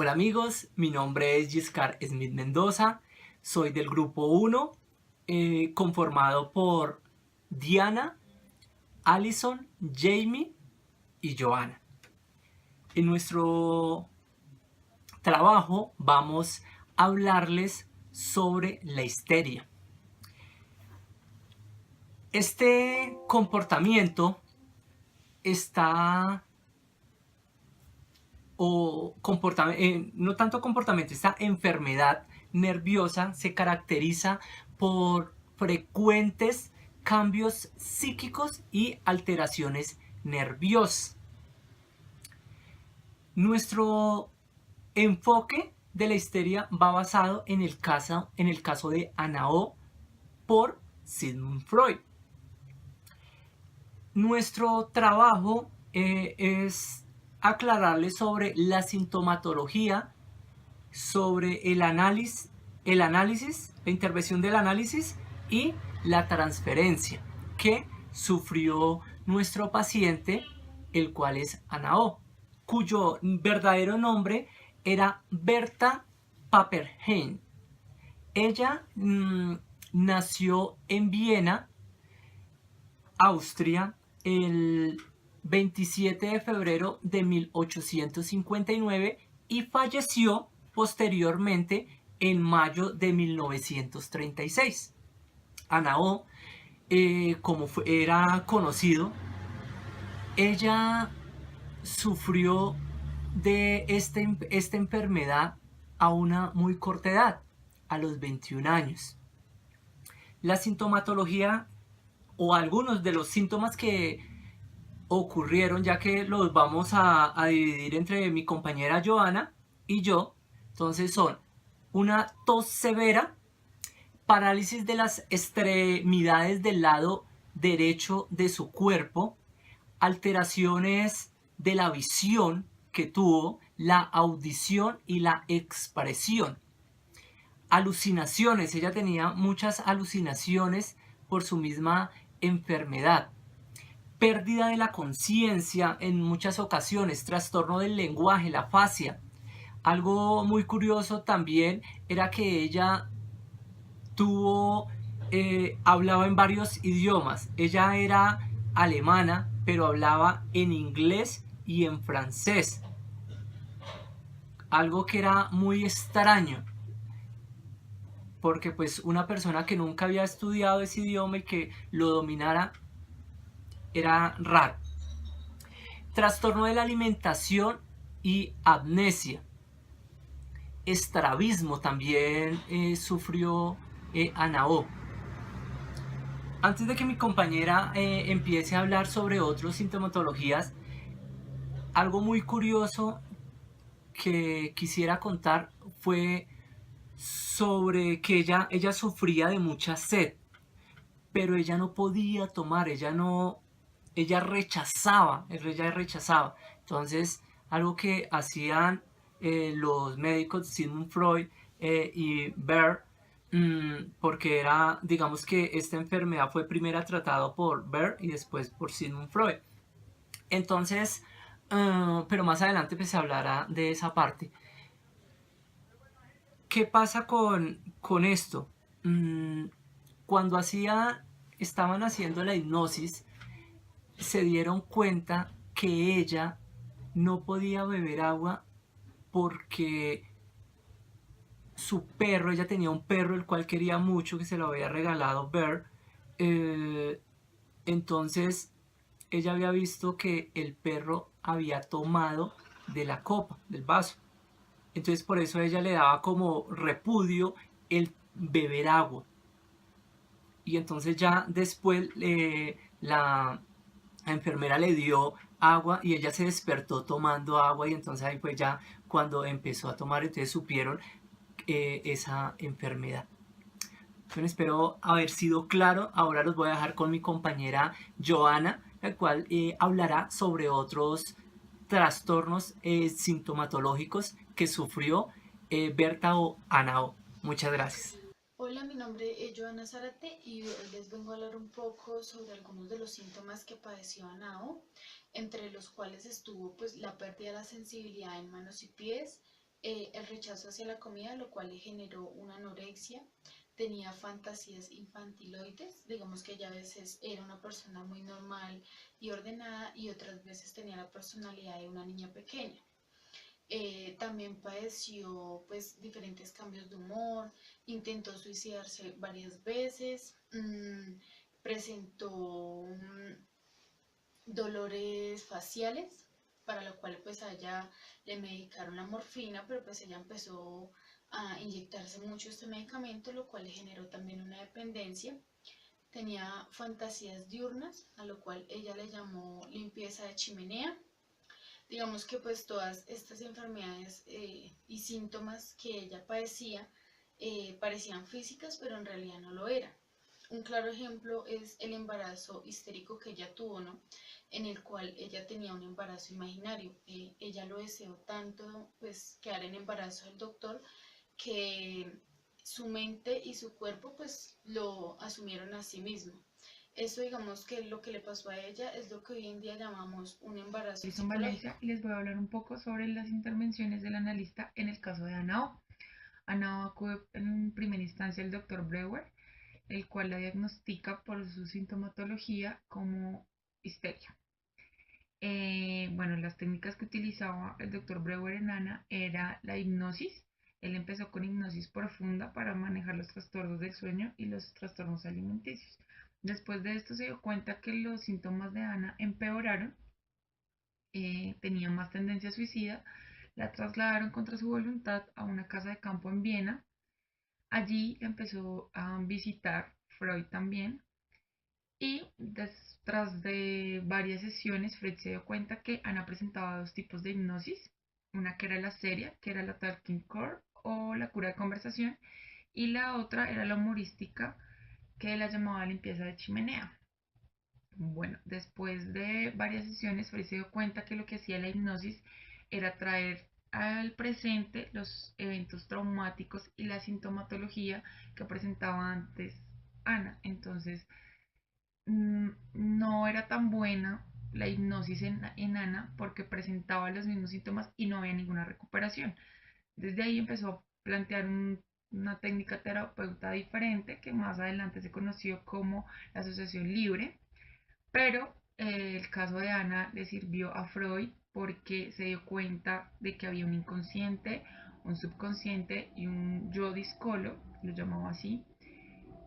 Hola amigos, mi nombre es Giscard Smith Mendoza, soy del grupo 1, conformado por Diana, Alison, Jamie y Joanna. En nuestro trabajo vamos a hablarles sobre la histeria. Este comportamiento está no tanto comportamiento, esta enfermedad nerviosa se caracteriza por frecuentes cambios psíquicos y alteraciones nerviosas. Nuestro enfoque de la histeria va basado en el caso de Ana O por Sigmund Freud. Nuestro trabajo es aclararles sobre la sintomatología, sobre el análisis, la intervención del análisis y la transferencia que sufrió nuestro paciente, el cual es Ana O, cuyo verdadero nombre era Berta Papperheim. Ella nació en Viena, Austria, el 27 de febrero de 1859 y falleció posteriormente en mayo de 1936. Ana O, como era conocido, ella sufrió de esta enfermedad a una muy corta edad, a los 21 años. La sintomatología o algunos de los síntomas que ocurrieron, ya que los vamos a dividir entre mi compañera Joana y yo, entonces son una tos severa, parálisis de las extremidades del lado derecho de su cuerpo, alteraciones de la visión que tuvo, la audición y la expresión. Alucinaciones, ella tenía muchas alucinaciones por su misma enfermedad. Pérdida de la conciencia en muchas ocasiones, trastorno del lenguaje, la afasia. Algo muy curioso también era que ella hablaba en varios idiomas. Ella era alemana, pero hablaba en inglés y en francés. Algo que era muy extraño, porque pues una persona que nunca había estudiado ese idioma y que lo dominara era raro. Trastorno de la alimentación y amnesia. Estrabismo también sufrió Ana O. Antes de que mi compañera empiece a hablar sobre otras sintomatologías, algo muy curioso que quisiera contar fue sobre que ella sufría de mucha sed, pero ella no podía tomar, ella rechazaba. Entonces, algo que hacían los médicos Sigmund Freud y Baer, porque era, digamos que esta enfermedad fue primero tratada por Baer y después por Sigmund Freud. Entonces, pero más adelante pues se hablará de esa parte. ¿Qué pasa con esto? Cuando estaban haciendo la hipnosis, se dieron cuenta que ella no podía beber agua porque su perro, ella tenía un perro el cual quería mucho, que se lo había regalado Bear. Entonces ella había visto que el perro había tomado de la copa, del vaso. Entonces por eso ella le daba como repudio el beber agua. Y entonces ya después la enfermera le dio agua y ella se despertó tomando agua y entonces ahí fue ya cuando empezó a tomar, entonces supieron esa enfermedad. Bueno, espero haber sido claro. Ahora los voy a dejar con mi compañera Joana, la cual hablará sobre otros trastornos sintomatológicos que sufrió Berta o Anao. Muchas gracias. Hola, mi nombre es Joana Zárate y hoy les vengo a hablar un poco sobre algunos de los síntomas que padeció Anao, entre los cuales estuvo pues la pérdida de la sensibilidad en manos y pies, el rechazo hacia la comida, lo cual le generó una anorexia. Tenía fantasías infantiloides, digamos que ella a veces era una persona muy normal y ordenada y otras veces tenía la personalidad de una niña pequeña. También padeció pues diferentes cambios de humor, intentó suicidarse varias veces, presentó dolores faciales, para lo cual pues a ella le medicaron la morfina, pero pues ella empezó a inyectarse mucho este medicamento, lo cual le generó también una dependencia. Tenía fantasías diurnas, a lo cual ella le llamó limpieza de chimenea. Digamos que pues todas estas enfermedades y síntomas que ella padecía parecían físicas, pero en realidad no lo eran. Un claro ejemplo es el embarazo histérico que ella tuvo, ¿no? En el cual ella tenía un embarazo imaginario. Ella lo deseó tanto, pues, quedar en embarazo del doctor, que su mente y su cuerpo, pues, lo asumieron a sí mismo. Eso, digamos que lo que le pasó a ella es lo que hoy en día llamamos un embarazo Alison Valencia psicológico. y les voy a hablar un poco sobre las intervenciones del analista en el caso de Ana O. Ana O acude en primera instancia al doctor Brewer, el cual la diagnostica por su sintomatología como histeria. Bueno, las técnicas que utilizaba el doctor Brewer en Ana era la hipnosis. Él empezó con hipnosis profunda para manejar los trastornos del sueño y los trastornos alimenticios. Después de esto se dio cuenta que los síntomas de Ana empeoraron, tenía más tendencia suicida, la trasladaron contra su voluntad a una casa de campo en Viena. Allí empezó a visitar Freud también y tras de varias sesiones Freud se dio cuenta que Ana presentaba dos tipos de hipnosis, una que era la seria, que era la talking core o la cura de conversación, y la otra era la humorística, que la llamaba limpieza de chimenea. Bueno, después de varias sesiones, Freud se dio cuenta que lo que hacía la hipnosis era traer al presente los eventos traumáticos y la sintomatología que presentaba antes Ana. Entonces, no era tan buena la hipnosis en Ana porque presentaba los mismos síntomas y no había ninguna recuperación. Desde ahí empezó a plantear una técnica terapeuta diferente que más adelante se conoció como la asociación libre, pero el caso de Ana le sirvió a Freud porque se dio cuenta de que había un inconsciente, un subconsciente y un yo discolo, lo llamaba así.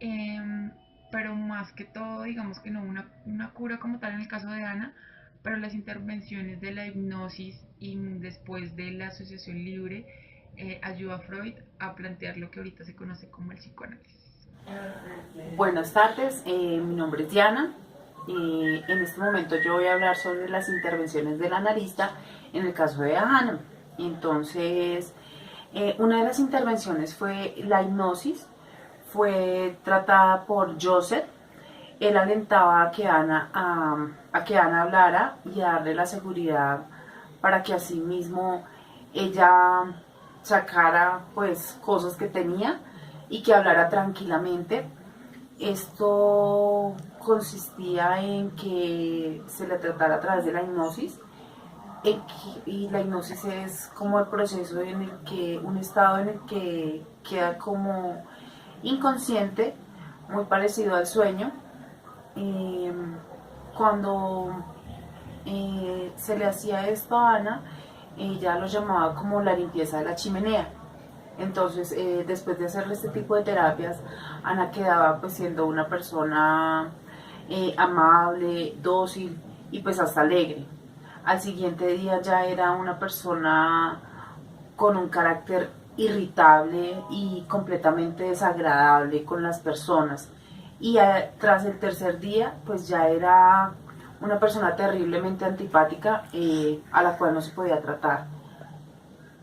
Em, pero más que todo, digamos que no una cura como tal en el caso de Ana, pero las intervenciones de la hipnosis y después de la asociación libre ayudó a Freud a plantear lo que ahorita se conoce como el psicoanálisis. Buenas tardes, mi nombre es Diana. En este momento yo voy a hablar sobre las intervenciones del analista en el caso de Ana. Entonces, una de las intervenciones fue la hipnosis, fue tratada por Joseph. Él alentaba a que Ana hablara y a darle la seguridad para que así mismo ella sacara pues cosas que tenía y que hablara tranquilamente. Esto consistía en que se le tratara a través de la hipnosis, y la hipnosis es como el proceso en el que, un estado en el que queda como inconsciente, muy parecido al sueño. Eh, Cuando se le hacía esto a Ana, ella lo llamaba como la limpieza de la chimenea. Entonces, después de hacerle este tipo de terapias, Ana quedaba pues siendo una persona amable, dócil y pues hasta alegre. Al siguiente día ya era una persona con un carácter irritable y completamente desagradable con las personas. Y tras el tercer día, pues ya era una persona terriblemente antipática, a la cual no se podía tratar.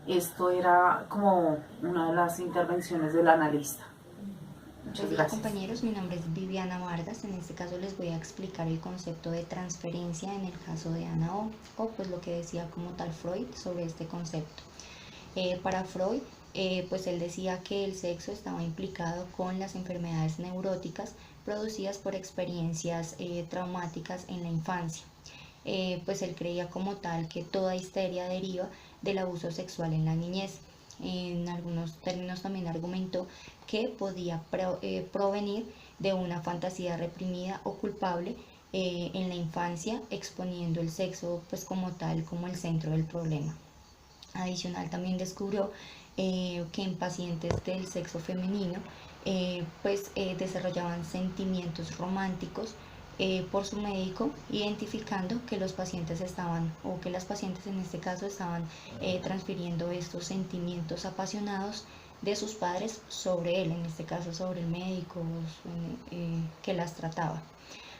Esto era como una de las intervenciones del analista. Muchas Hola gracias. compañeros, mi nombre es Viviana Vargas. En este caso les voy a explicar el concepto de transferencia en el caso de Ana o pues lo que decía como tal Freud sobre este concepto. Para Freud, pues él decía que el sexo estaba implicado con las enfermedades neuróticas producidas por experiencias traumáticas en la infancia. Pues él creía como tal que toda histeria deriva del abuso sexual en la niñez. En algunos términos también argumentó que podía provenir de una fantasía reprimida o culpable en la infancia, exponiendo el sexo pues como tal, como el centro del problema. Adicional también descubrió que en pacientes del sexo femenino desarrollaban sentimientos románticos por su médico, identificando que los pacientes estaban, o que las pacientes en este caso estaban transfiriendo estos sentimientos apasionados de sus padres sobre él, en este caso sobre el médico que las trataba.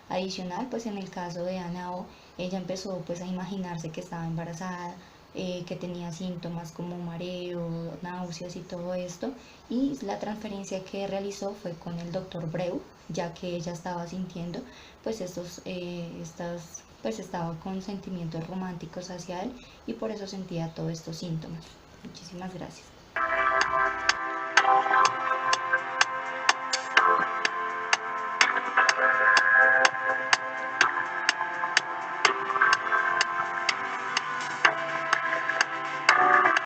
Adicional, pues en el caso de Ana O, ella empezó pues a imaginarse que estaba embarazada, que tenía síntomas como mareo, náuseas y todo esto, y la transferencia que realizó fue con el doctor Breu, ya que ella estaba sintiendo pues estaba con sentimientos románticos hacia él y por eso sentía todos estos síntomas. Muchísimas gracias.